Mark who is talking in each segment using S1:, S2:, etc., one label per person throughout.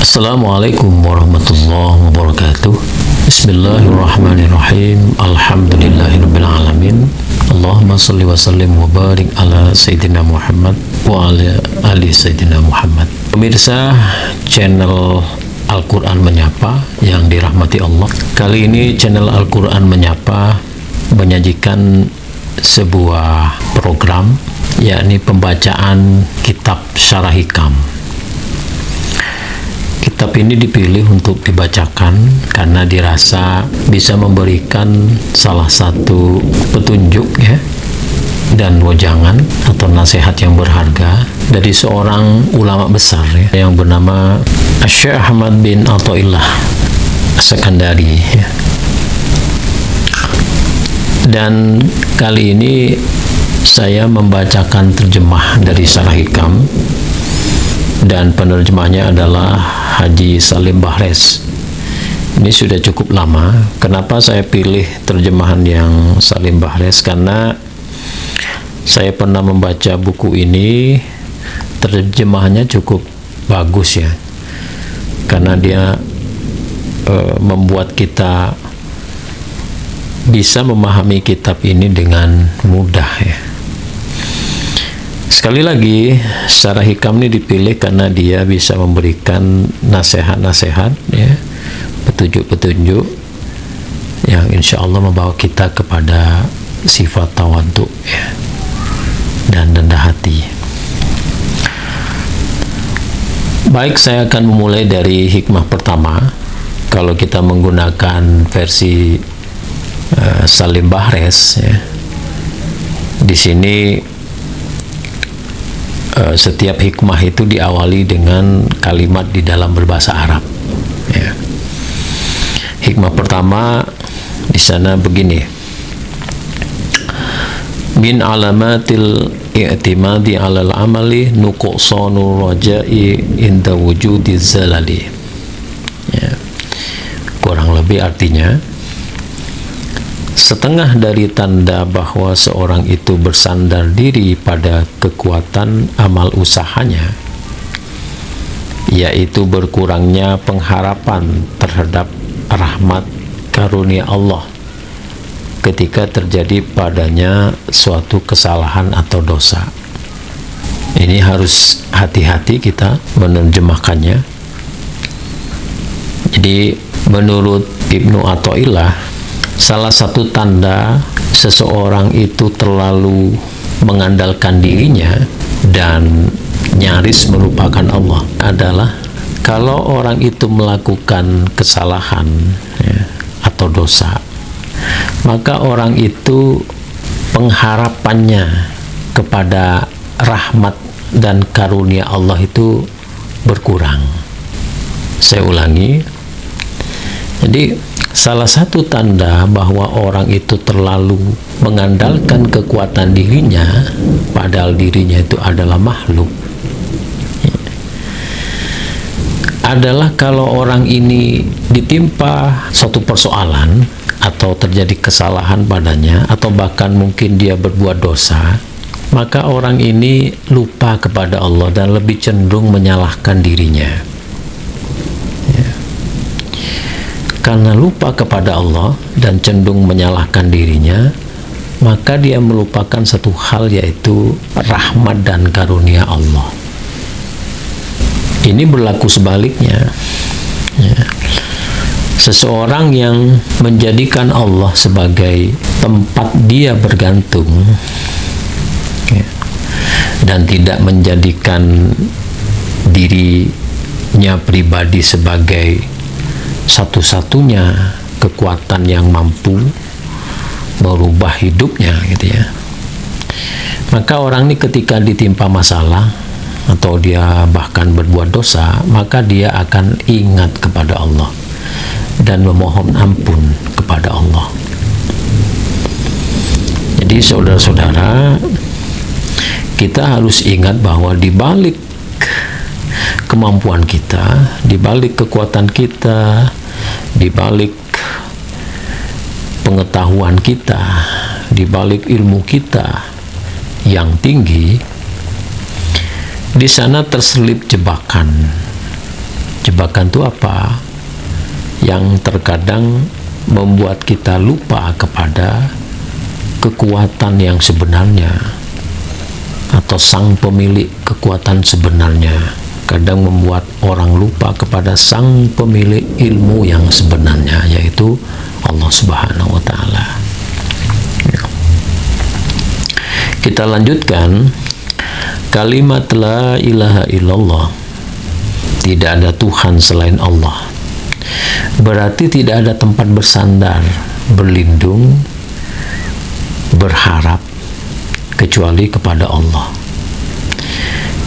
S1: Assalamualaikum warahmatullahi wabarakatuh. Bismillahirrahmanirrahim. Alhamdulillahirabbil alamin. Allahumma shalli wa sallim wa barik ala sayyidina Muhammad wa ala ali sayyidina Muhammad. Pemirsa channel Al-Quran Menyapa yang dirahmati Allah, kali ini channel Al-Quran Menyapa menyajikan sebuah program, yakni pembacaan kitab Syarah Hikam. Kitab ini dipilih untuk dibacakan karena dirasa bisa memberikan salah satu petunjuk dan wejangan atau nasihat yang berharga dari seorang ulama besar yang bernama Syekh Ahmad bin Athaillah As-Sakandari. Dan kali ini saya membacakan terjemah dari Syarah Hikam, dan penerjemahnya adalah Haji Salim Bahres. Ini sudah cukup lama. Kenapa saya pilih terjemahan yang Salim Bahres? Karena saya pernah membaca buku ini, terjemahannya cukup bagus ya, karena dia membuat kita bisa memahami kitab ini dengan mudah ya. Sekali lagi, Syarah Hikam ini dipilih karena dia bisa memberikan nasihat-nasihat ya, petunjuk-petunjuk yang insya Allah membawa kita kepada sifat tawadhu ya, dan rendah hati. Baik, saya akan memulai dari hikmah pertama. Kalau kita menggunakan versi Salim Bahres ya, di sini setiap hikmah itu diawali dengan kalimat di dalam berbahasa Arab ya. Hikmah pertama di sana begini: min alamatil i'timadi 'alal amali nuqsanu raja'i inda wujudi zalali ya. Kurang lebih artinya, setengah dari tanda bahwa seorang itu bersandar diri pada kekuatan amal usahanya, yaitu berkurangnya pengharapan terhadap rahmat karunia Allah ketika terjadi padanya suatu kesalahan atau dosa. Ini harus hati-hati kita menerjemahkannya. Jadi menurut Ibnu Athaillah, salah satu tanda seseorang itu terlalu mengandalkan dirinya dan nyaris melupakan Allah adalah kalau orang itu melakukan kesalahan ya, atau dosa, maka orang itu pengharapannya kepada rahmat dan karunia Allah itu berkurang. Saya ulangi. Jadi salah satu tanda bahwa orang itu terlalu mengandalkan kekuatan dirinya, padahal dirinya itu adalah makhluk, adalah kalau orang ini ditimpa suatu persoalan atau terjadi kesalahan padanya, atau bahkan mungkin dia berbuat dosa, maka orang ini lupa kepada Allah dan lebih cenderung menyalahkan dirinya. Karena lupa kepada Allah dan cenderung menyalahkan dirinya, maka dia melupakan satu hal, yaitu rahmat dan karunia Allah. Ini berlaku sebaliknya ya. Seseorang yang menjadikan Allah sebagai tempat dia bergantung ya, dan tidak menjadikan dirinya pribadi sebagai satu-satunya kekuatan yang mampu merubah hidupnya gitu ya, maka orang ini ketika ditimpa masalah atau dia bahkan berbuat dosa, maka dia akan ingat kepada Allah dan memohon ampun kepada Allah. Jadi saudara-saudara, kita harus ingat bahwa di balik kemampuan kita, di balik kekuatan kita, di balik pengetahuan kita, di balik ilmu kita yang tinggi, di sana terselip jebakan Jebakan itu apa? Yang terkadang membuat kita lupa kepada kekuatan yang sebenarnya atau sang pemilik kekuatan sebenarnya. Kadang membuat orang lupa kepada sang pemilik ilmu yang sebenarnya, yaitu Allah Subhanahu wa Ta'ala. Kita lanjutkan kalimat la ilaha illallah, tidak ada Tuhan selain Allah. Berarti tidak ada tempat bersandar, berlindung, berharap kecuali kepada Allah.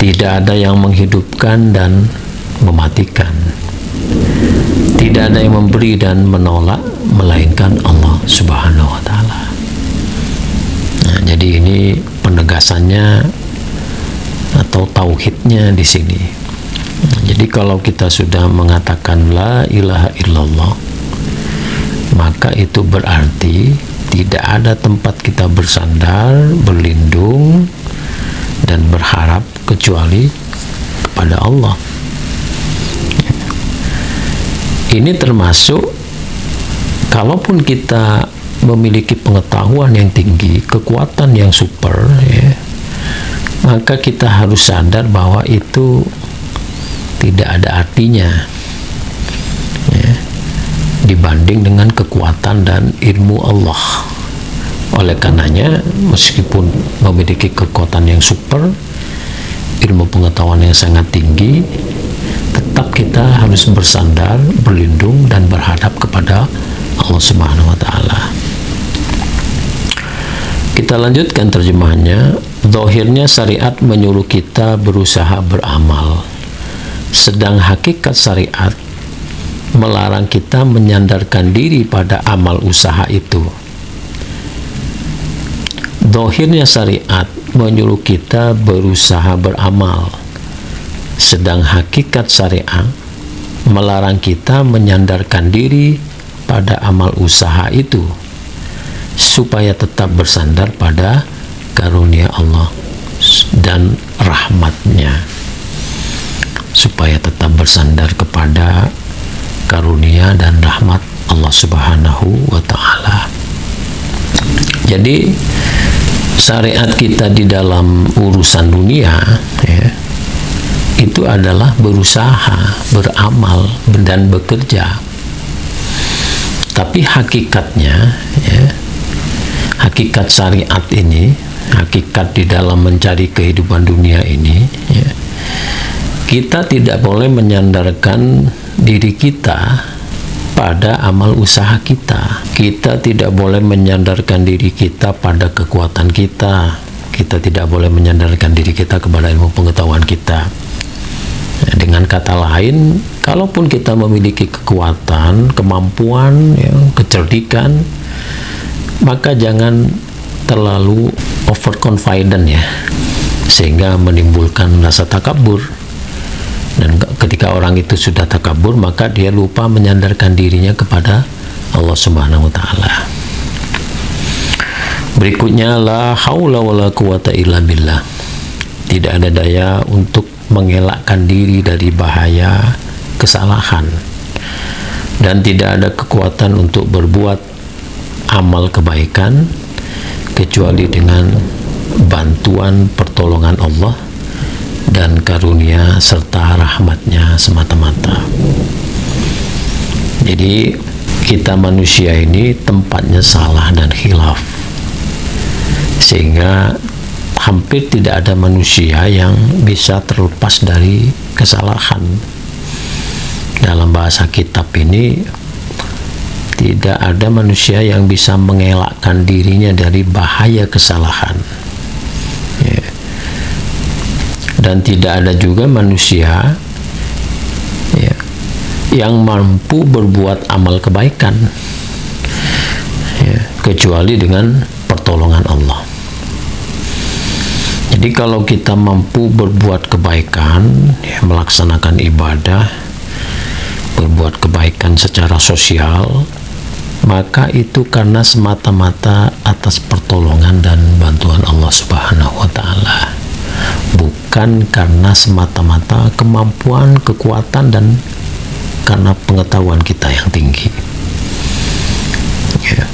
S1: Tidak ada yang menghidupkan dan mematikan. Tidak ada yang memberi dan menolak melainkan Allah Subhanahu wa Ta'ala. Nah, jadi ini penegasannya atau tauhidnya di sini. Jadi kalau kita sudah mengatakan la ilaha illallah, maka itu berarti tidak ada tempat kita bersandar, berlindung, dan berharap kecuali kepada Allah. Ini termasuk kalaupun kita memiliki pengetahuan yang tinggi, kekuatan yang super, ya, maka kita harus sadar bahwa itu tidak ada artinya, ya, dibanding dengan kekuatan dan ilmu Allah. Oleh karenanya, meskipun memiliki kekuatan yang super, ilmu pengetahuan yang sangat tinggi, tetap kita harus bersandar, berlindung, dan berhadap kepada Allah Subhanahu wa Ta'ala. Kita lanjutkan terjemahannya. Zahirnya syariat menyuruh kita berusaha beramal, sedang hakikat syariat melarang kita menyandarkan diri pada amal usaha itu. Zahirnya syariat menyuruh kita berusaha beramal, sedang hakikat syariat melarang kita menyandarkan diri pada amal usaha itu, supaya tetap bersandar pada karunia Allah dan rahmatnya, supaya tetap bersandar kepada karunia dan rahmat Allah Subhanahu wa Ta'ala. Jadi syariat kita di dalam urusan dunia, ya, itu adalah berusaha, beramal, dan bekerja. Tapi hakikatnya, ya, hakikat syariat ini, hakikat di dalam mencari kehidupan dunia ini, ya, kita tidak boleh menyandarkan diri kita pada amal usaha kita. Kita tidak boleh menyandarkan diri kita pada kekuatan kita. Kita tidak boleh menyandarkan diri kita kepada ilmu pengetahuan kita. Dengan kata lain, kalaupun kita memiliki kekuatan, kemampuan, ya, kecerdikan, maka jangan terlalu overconfident, ya, sehingga menimbulkan rasa takabur. Dan ketika orang itu sudah takabur, maka dia lupa menyandarkan dirinya kepada Allah Subhanahu wa Ta'ala. Berikutnya, la haula wala quwata illa billah. Tidak ada daya untuk mengelakkan diri dari bahaya kesalahan, dan tidak ada kekuatan untuk berbuat amal kebaikan kecuali dengan bantuan pertolongan Allah dan karunia serta rahmatnya semata-mata. Jadi kita manusia ini tempatnya salah dan khilaf, sehingga hampir tidak ada manusia yang bisa terlepas dari kesalahan. Dalam bahasa kitab ini, tidak ada manusia yang bisa mengelakkan dirinya dari bahaya kesalahan, ya. Dan tidak ada juga manusia, ya, yang mampu berbuat amal kebaikan, ya, kecuali dengan pertolongan Allah. Jadi kalau kita mampu berbuat kebaikan, ya, melaksanakan ibadah, berbuat kebaikan secara sosial, maka itu karena semata-mata atas pertolongan dan bantuan Allah Subhanahu wa Ta'ala, bukan karena semata-mata kemampuan, kekuatan, dan karena pengetahuan kita yang tinggi. Ya.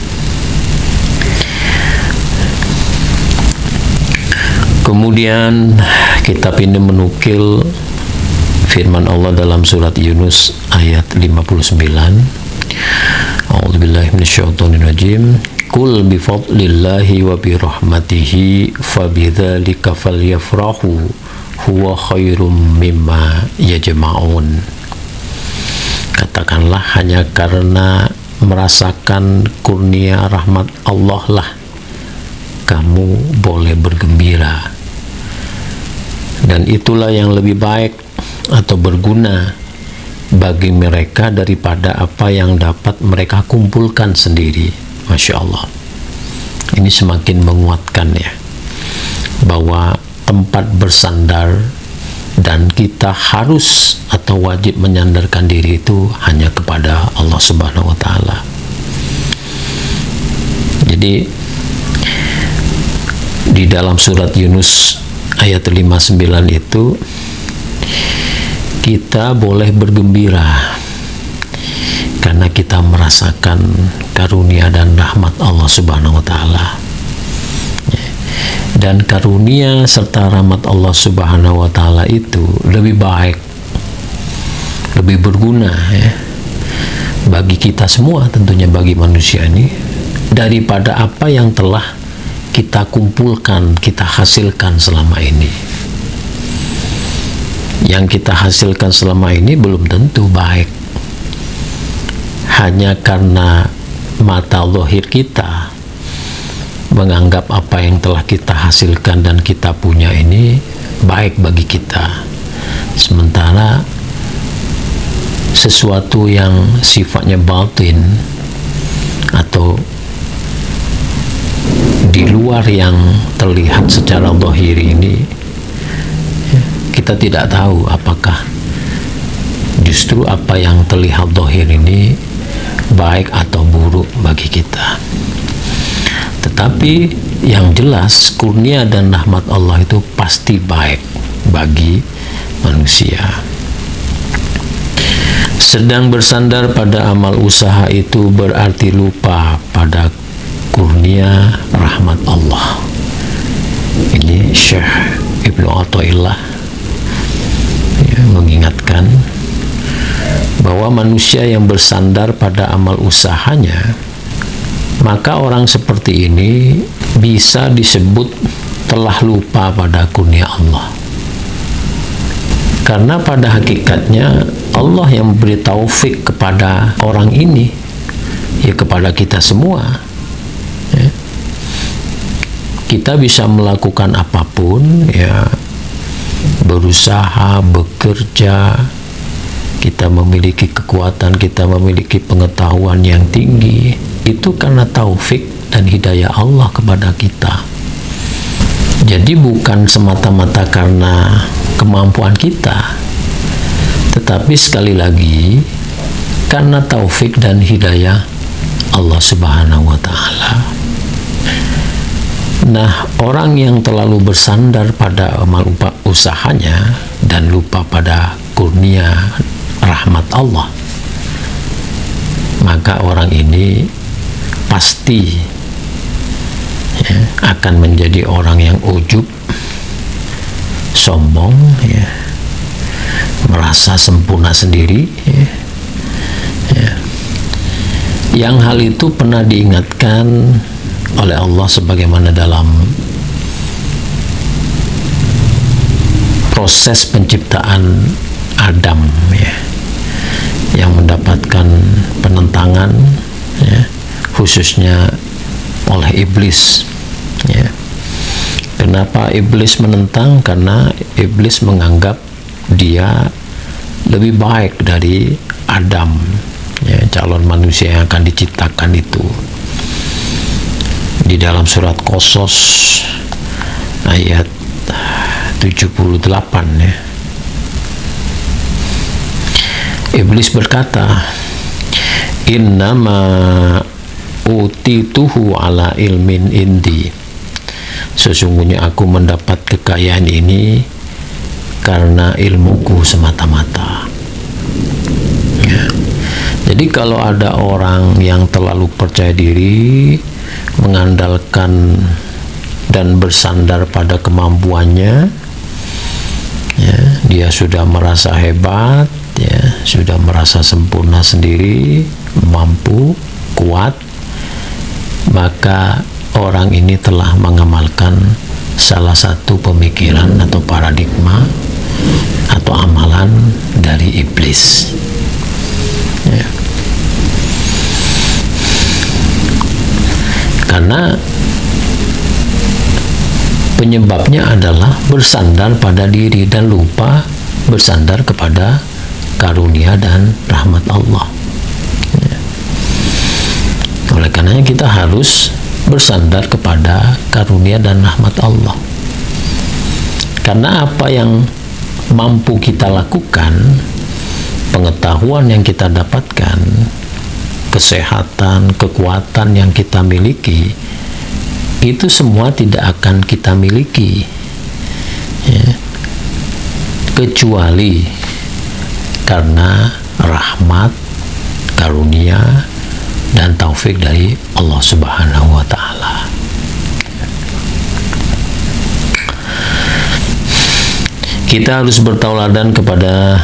S1: Kemudian kitab ini menukil firman Allah dalam surat Yunus ayat 59. A'udzubillahi minasyaitonirrajim. Qul bi fadlillahi wa bi rahmatihi fabidzalika falyafrahu huwa khairum mimma yajma'un. Katakanlah, hanya karena merasakan kurnia rahmat Allah lah kamu boleh bergembira, dan itulah yang lebih baik atau berguna bagi mereka daripada apa yang dapat mereka kumpulkan sendiri. Masya Allah, ini semakin menguatkan ya, bahwa tempat bersandar dan kita harus atau wajib menyandarkan diri itu hanya kepada Allah Subhanahu wa Ta'ala. Jadi di dalam surat Yunus ayat 59 itu kita boleh bergembira karena kita merasakan karunia dan rahmat Allah Subhanahu wa Ta'ala. Dan karunia serta rahmat Allah Subhanahu wa Ta'ala itu lebih baik, lebih berguna ya, bagi kita semua, tentunya bagi manusia ini, daripada apa yang telah kita kumpulkan, kita hasilkan selama ini. Yang kita hasilkan selama ini belum tentu baik. Hanya karena mata zahir kita menganggap apa yang telah kita hasilkan dan kita punya ini baik bagi kita, sementara sesuatu yang sifatnya batin atau di luar yang terlihat secara zahir ini, kita tidak tahu apakah justru apa yang terlihat zahir ini baik atau buruk bagi kita. Tetapi yang jelas kurnia dan rahmat Allah itu pasti baik bagi manusia. Sedang bersandar pada amal usaha itu berarti lupa pada kurnia rahmat Allah. Ini Syekh Ibnu Athaillah ya, mengingatkan bahwa manusia yang bersandar pada amal usahanya, maka orang seperti ini bisa disebut telah lupa pada kurnia Allah. Karena pada hakikatnya Allah yang memberi taufik kepada orang ini, ya kepada kita semua. Ya. Kita bisa melakukan apapun, ya, berusaha, bekerja, kita memiliki kekuatan, kita memiliki pengetahuan yang tinggi, itu karena taufik dan hidayah Allah kepada kita. Jadi bukan semata-mata karena kemampuan kita, tetapi sekali lagi karena taufik dan hidayah Allah Subhanahu wa Ta'ala. Nah, orang yang terlalu bersandar pada amal usahanya dan lupa pada kurnia rahmat Allah, maka orang ini pasti ya, akan menjadi orang yang ujub, sombong, ya, merasa sempurna sendiri, ya. Ya. Yang hal itu pernah diingatkan oleh Allah sebagaimana dalam proses penciptaan Adam, ya, yang mendapatkan penentangan, ya, khususnya oleh iblis. Ya. Kenapa iblis menentang? Karena iblis menganggap dia lebih baik dari Adam, ya, calon manusia yang akan diciptakan itu. Di dalam surat Qasas ayat 78, ya, iblis berkata, innama utituhu ala ilmin indi, sesungguhnya aku mendapat kekayaan ini karena ilmuku semata-mata. Ya. Jadi kalau ada orang yang terlalu percaya diri, mengandalkan dan bersandar pada kemampuannya, ya, dia sudah merasa hebat, ya, sudah merasa sempurna sendiri, mampu, kuat, maka orang ini telah mengamalkan salah satu pemikiran atau paradigma atau amalan dari iblis. Ya. Karena penyebabnya adalah bersandar pada diri dan lupa bersandar kepada karunia dan rahmat Allah. Ya. Oleh karenanya kita harus bersandar kepada karunia dan rahmat Allah. Karena apa yang mampu kita lakukan, pengetahuan yang kita dapatkan, kesehatan, kekuatan yang kita miliki, itu semua tidak akan kita miliki, ya, kecuali karena rahmat, karunia, dan taufik dari Allah Subhanahu wa Ta'ala. Kita harus bertauladan kepada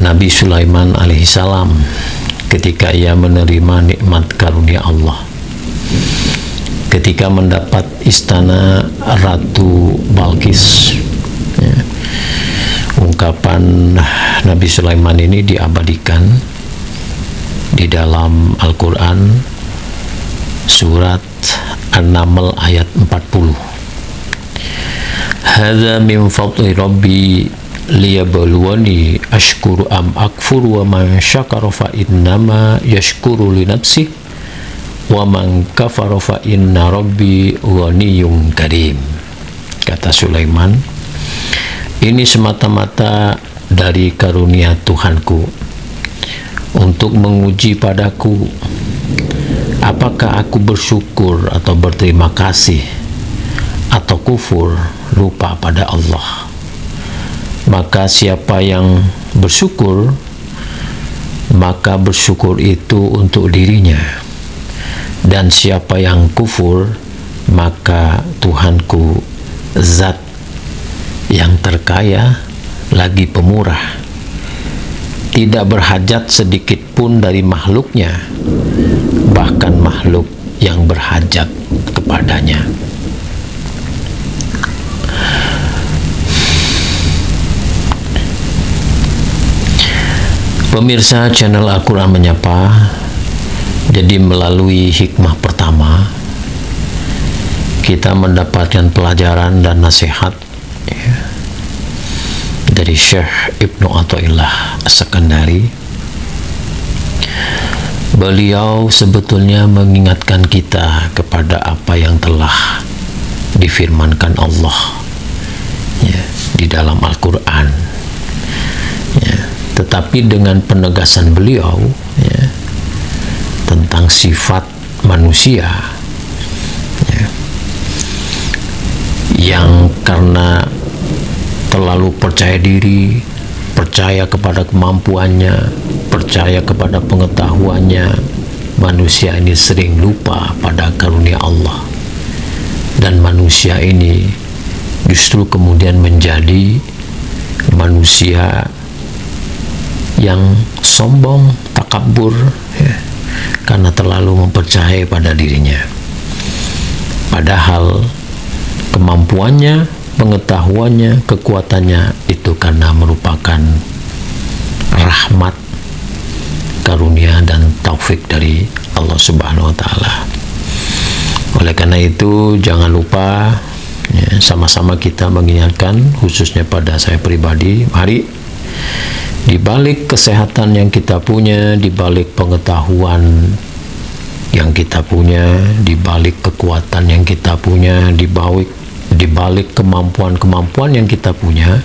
S1: Nabi Sulaiman alaihissalam ketika ia menerima nikmat karunia Allah, ketika mendapat istana Ratu Balkis. Ya. Ungkapan Nabi Sulaiman ini diabadikan di dalam Al-Quran surat An-Naml ayat 40. Hadza min fadli rabbi liyabluwani ashkuru am akfur wa man syakara fa innama yashkuru li nafsihi wa man kafara fa inna rabbi ghaniyyun karim. Kata Sulaiman, ini semata-mata dari karunia Tuhanku untuk menguji padaku apakah aku bersyukur atau berterima kasih atau kufur, lupa pada Allah. Maka siapa yang bersyukur, maka bersyukur itu untuk dirinya, dan siapa yang kufur, maka Tuhanku zat yang terkaya lagi pemurah, tidak berhajat sedikit pun dari makhluknya, bahkan makhluk yang berhajat kepadanya. Pemirsa channel Al-Quran Menyapa, jadi melalui hikmah pertama kita mendapatkan pelajaran dan nasihat, ya, dari Syekh Ibnu Athaillah As-Sakandari. Beliau sebetulnya mengingatkan kita kepada apa yang telah difirmankan Allah, ya, di dalam Al-Quran, ya, tetapi dengan penegasan beliau, ya, tentang sifat manusia, ya, yang karena terlalu percaya diri, percaya kepada kemampuannya, percaya kepada pengetahuannya, manusia ini sering lupa pada karunia Allah, dan manusia ini justru kemudian menjadi manusia yang sombong, takabur, ya, karena terlalu mempercayai pada dirinya. Padahal kemampuannya, pengetahuannya, kekuatannya itu karena merupakan rahmat, karunia, dan taufik dari Allah Subhanahu wa Ta'ala. Oleh karena itu jangan lupa, ya, sama-sama kita mengingatkan, khususnya pada saya pribadi, mari di balik kesehatan yang kita punya, di balik pengetahuan yang kita punya, di balik kekuatan yang kita punya, di balik kemampuan-kemampuan yang kita punya,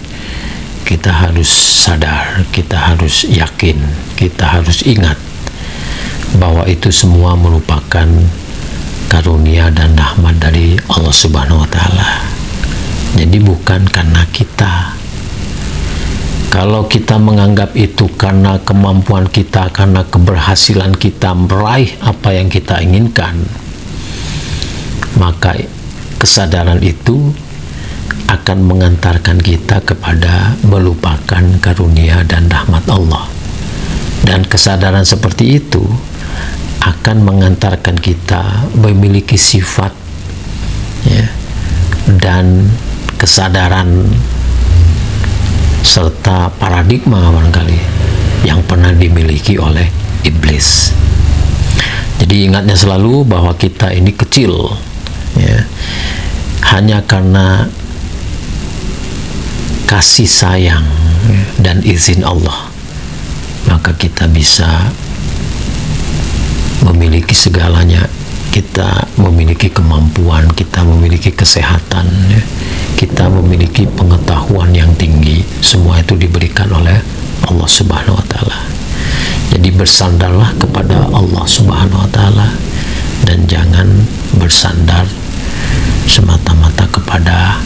S1: kita harus sadar, kita harus yakin, kita harus ingat bahwa itu semua merupakan karunia dan rahmat dari Allah Subhanahu wa Ta'ala. Jadi bukan karena kita, Kalau kita menganggap itu karena kemampuan kita, karena keberhasilan kita meraih apa yang kita inginkan, maka kesadaran itu akan mengantarkan kita kepada melupakan karunia dan rahmat Allah. Dan kesadaran seperti itu akan mengantarkan kita memiliki sifat, ya, dan kesadaran serta paradigma barangkali yang pernah dimiliki oleh iblis. Jadi ingatnya selalu bahwa kita ini kecil, ya, hanya karena kasih sayang dan izin Allah, maka kita bisa memiliki segalanya. Kita memiliki kemampuan, kita memiliki kesehatan, ya. Kita memiliki pengetahuan yang tinggi. Semua itu diberikan oleh Allah Subhanahu wa Ta'ala. Jadi bersandarlah kepada Allah Subhanahu wa Ta'ala dan jangan bersandar semata-mata kepada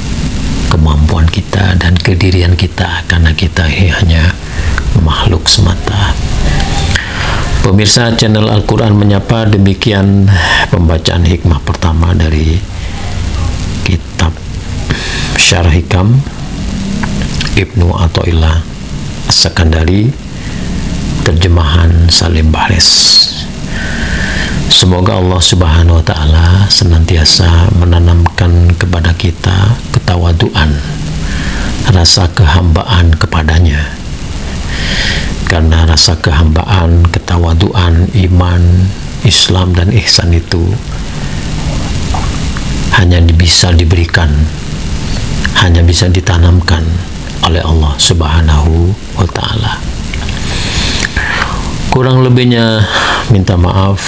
S1: kemampuan kita dan kedirian kita, karena kita hanya makhluk semata. Pemirsa channel Al-Quran Menyapa, demikian pembacaan hikmah pertama dari kitab Syarah Hikam Ibnu Athaillah As-Sakandari, terjemahan Salim Bahres. Semoga Allah Subhanahu wa Ta'ala senantiasa menanamkan kepada kita ketawaduan, rasa kehambaan kepadanya. Karena rasa kehambaan, ketawaduan, iman, Islam dan ihsan itu hanya bisa diberikan, hanya bisa ditanamkan oleh Allah Subhanahu wa Ta'ala. Kurang lebihnya minta maaf.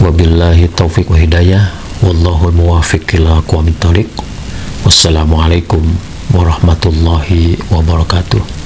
S1: Wabillahi taufiq wa hidayah. Wallahul muwaffiq ila aqwamit thoriq. Wassalamualaikum warahmatullahi wabarakatuh.